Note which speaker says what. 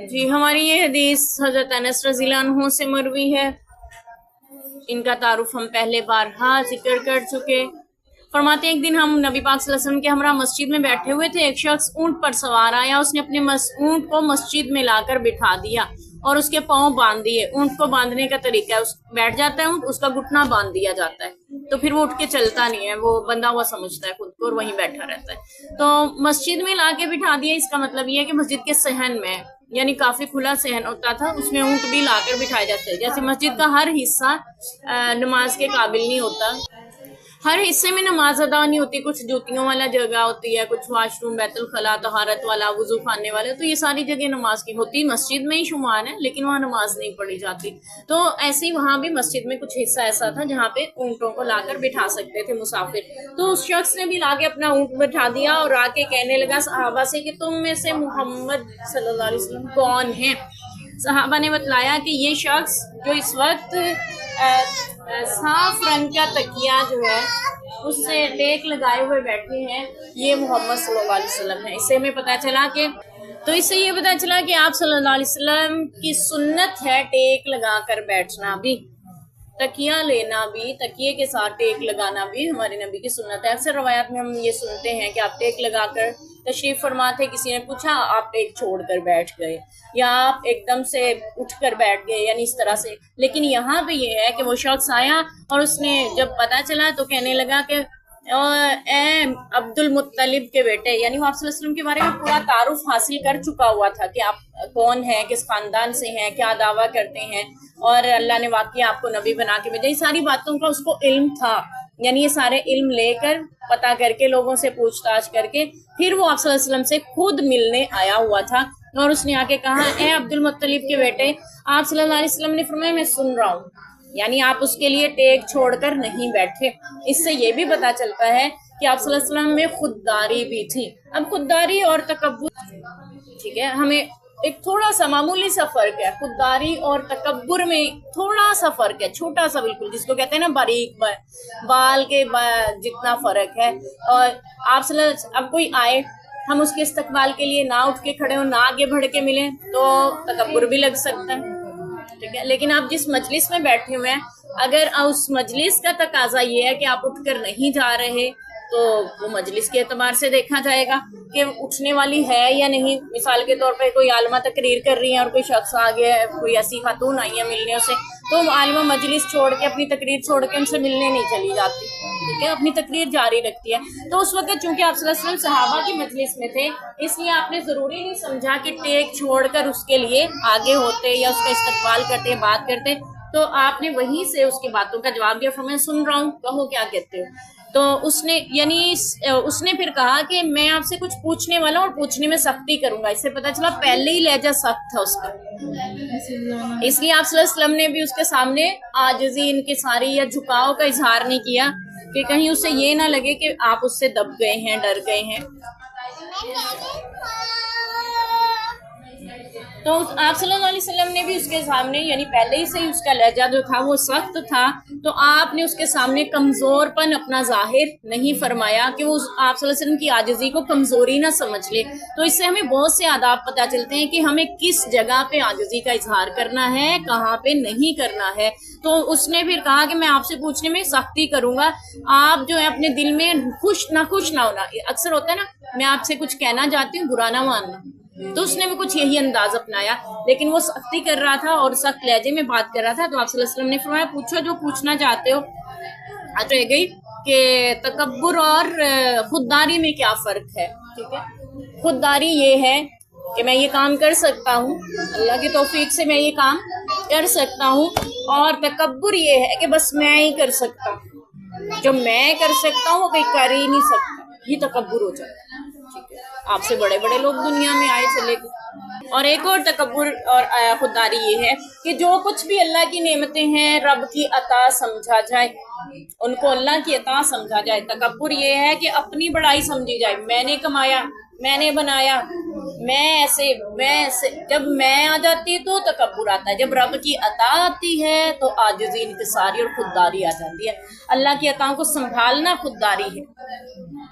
Speaker 1: جی ہماری یہ حدیث حضرت انس رضی اللہ عنہ سے مروی ہے. ان کا تعارف ہم پہلے بارہا ذکر کر چکے. فرماتے ہیں ایک دن ہم نبی پاک صلی اللہ علیہ وسلم کے ہمراہ مسجد میں بیٹھے ہوئے تھے. ایک شخص اونٹ پر سوار آیا. اس نے اپنے اونٹ کو مسجد میں لا کر بٹھا دیا اور اس کے پاؤں باندھ دیے. اونٹ کو باندھنے کا طریقہ ہے بیٹھ جاتا ہے اونٹ, اس کا گھٹنا باندھ دیا جاتا ہے تو پھر وہ اٹھ کے چلتا نہیں ہے, وہ بندہ ہوا سمجھتا ہے خود کو اور وہیں بیٹھا رہتا ہے. تو مسجد میں لا کے بٹھا دیا, اس کا مطلب یہ ہے کہ مسجد کے صحن میں, یعنی کافی کھلا صحن ہوتا تھا, اس میں اونٹ بھی لا کر بٹھائے جاتے ہیں. جیسے مسجد کا ہر حصہ نماز کے قابل نہیں ہوتا, ہر حصے میں نماز ادا نہیں ہوتی. کچھ جوتیوں والا جگہ ہوتی ہے, کچھ واش روم, بیت الخلاء, طہارت والا, وضو خانے والے, تو یہ ساری جگہ نماز کی ہوتی. مسجد میں ہی شمار ہے لیکن وہاں نماز نہیں پڑھی جاتی. تو ایسے ہی وہاں بھی مسجد میں کچھ حصہ ایسا تھا جہاں پہ اونٹوں کو لا کر بٹھا سکتے تھے مسافر. تو اس شخص نے بھی لا کے اپنا اونٹ بٹھا دیا اور آ کے کہنے لگا صحابہ سے کہ تم میں سے محمد صلی اللہ علیہ وسلم کون ہیں. صحابہ نے بتلایا کہ یہ شخص جو اس وقت صاف رنگ کا تکیہ جو ہے اس سے ٹیک لگائے ہوئے بیٹھے ہیں, یہ محمد صلی اللہ علیہ وسلم ہے. اس سے ہمیں پتہ چلا کہ یہ پتہ چلا کہ آپ صلی اللہ علیہ وسلم کی سنت ہے ٹیک لگا کر بیٹھنا بھی, تکیہ لینا بھی, تکیے کے ساتھ ٹیک لگانا بھی ہمارے نبی کی سنت ہے. اکثر روایات میں ہم یہ سنتے ہیں کہ آپ ٹیک لگا کر تشریف فرما تھے, کسی نے پوچھا آپ ٹیک چھوڑ کر بیٹھ گئے یا آپ ایک دم سے اٹھ کر بیٹھ گئے, یعنی اس طرح سے. لیکن یہاں پہ یہ ہے کہ وہ شخص آیا اور اس نے جب پتا چلا تو کہنے لگا کہ اے عبد المطلب کے بیٹے, یعنی وہ آپ صلی اللہ علیہ وسلم کے بارے میں پورا تعارف حاصل کر چکا ہوا تھا کہ آپ کون ہیں, کس خاندان سے ہیں, کیا دعویٰ کرتے ہیں, اور اللہ نے واقعی آپ کو نبی بنا کے بھیجا. یہ ساری باتوں کا اس کو علم تھا, یعنی یہ سارے علم لے کر پتا کر کے لوگوں سے پوچھ تاچھ کر کے پھر وہ آپ صلی اللہ علیہ وسلم سے خود ملنے آیا ہوا تھا. اور اس نے آ کے کہا اے عبد المطلب کے بیٹے, آپ صلی اللہ علیہ وسلم نے فرمایا میں سن رہا ہوں, یعنی آپ اس کے لیے ٹیک چھوڑ کر نہیں بیٹھے. اس سے یہ بھی پتا چلتا ہے کہ آپ صلی اللہ علیہ وسلم میں خودداری بھی تھی. اب خودداری اور تکبر, ٹھیک ہے, ہمیں ایک تھوڑا سا معمولی سا فرق ہے. خودداری اور تکبر میں تھوڑا سا فرق ہے, چھوٹا سا بالکل, جس کو کہتے ہیں نا باریک بال کے جتنا فرق ہے. اور آپ صلی اللہ علیہ وسلم, اب کوئی آئے, ہم اس کے استقبال کے لیے نہ اٹھ کے کھڑے ہوں, نہ آگے بڑھ کے ملیں تو تکبر بھی لگ سکتا ہے, ٹھیک ہے. لیکن آپ جس مجلس میں بیٹھے ہوئے ہیں, اگر اس مجلس کا تقاضا یہ ہے کہ آپ اٹھ کر نہیں جا رہے تو وہ مجلس کے اعتبار سے دیکھا جائے گا کہ اٹھنے والی ہے یا نہیں. مثال کے طور پہ کوئی عالمہ تقریر کر رہی ہیں اور کوئی شخص آ گیا ہے, کوئی ایسی خاتون آئی ہے ملنے اسے, تو عالمہ مجلس چھوڑ کے, اپنی تقریر چھوڑ کے ان سے ملنے نہیں چلی جاتی, ٹھیک ہے, اپنی تقریر جاری رکھتی ہے. تو اس وقت چونکہ آپ صلی اللہ علیہ وسلم صحابہ کی مجلس میں تھے, اس لیے آپ نے ضروری نہیں سمجھا کہ ٹیک چھوڑ کر اس کے لیے آگے ہوتے یا اس کا استقبال کرتے, بات کرتے. تو آپ نے وہیں سے اس کی باتوں کا جواب دیا, فرمایا سن رہا ہوں, کہو کیا کہتے ہو. تو اس نے پھر کہا کہ میں آپ سے کچھ پوچھنے والا ہوں اور پوچھنے میں سختی کروں گا. اس سے پتا چلا پہلے ہی لہجہ سخت تھا اس کا, اس لیے آپ صلی اللہ علیہ وسلم نے بھی اس کے سامنے عاجزی انکساری یا جھکاؤ کا اظہار نہیں کیا کہ کہیں اسے یہ نہ لگے کہ آپ اس سے دب گئے ہیں, ڈر گئے ہیں. تو آپ صلی اللہ علیہ وسلم نے بھی اس کے سامنے, یعنی پہلے ہی سے ہی اس کا لہجہ جو تھا وہ سخت تھا, تو آپ نے اس کے سامنے کمزور پن اپنا ظاہر نہیں فرمایا کہ وہ آپ صلی اللہ علیہ وسلم کی عاجزی کو کمزوری نہ سمجھ لے. تو اس سے ہمیں بہت سے آداب پتہ چلتے ہیں کہ ہمیں کس جگہ پہ عاجزی کا اظہار کرنا ہے, کہاں پہ نہیں کرنا ہے. تو اس نے پھر کہا کہ میں آپ سے پوچھنے میں سختی کروں گا, آپ جو ہے اپنے دل میں خوش نہ ہونا. اکثر ہوتا ہے نا, میں آپ سے کچھ کہنا چاہتی ہوں, برا نہ ماننا. تو اس نے بھی کچھ یہی انداز اپنایا, لیکن وہ سختی کر رہا تھا اور سخت لہجے میں بات کر رہا تھا. تو آپ صلی اللہ علیہ وسلم نے فرمایا پوچھو جو پوچھنا چاہتے ہو. آج رہ گئی کہ تکبر اور خودداری میں کیا فرق ہے, ٹھیک ہے. خودداری یہ ہے کہ میں یہ کام کر سکتا ہوں, اللہ کی توفیق سے میں یہ کام کر سکتا ہوں, اور تکبر یہ ہے کہ بس میں ہی کر سکتا ہوں, جو میں کر سکتا ہوں وہ کوئی کر ہی نہیں سکتا, یہ تکبر ہو جاتا ہے, ٹھیک ہے. آپ سے بڑے بڑے لوگ دنیا میں آئے چلے گئے. اور ایک اور تکبر اور خودداری یہ ہے کہ جو کچھ بھی اللہ کی نعمتیں ہیں رب کی عطا سمجھا جائے, ان کو اللہ کی عطا سمجھا جائے. تکبر یہ ہے کہ اپنی بڑائی سمجھی جائے, میں نے کمایا, میں نے بنایا, میں ایسے. جب میں آ جاتی تو تکبر آتا ہے, جب رب کی عطا آتی ہے تو عاجزی, انکساری اور خودداری آ جاتی ہے. اللہ کی عطاؤں کو سنبھالنا خودداری ہے.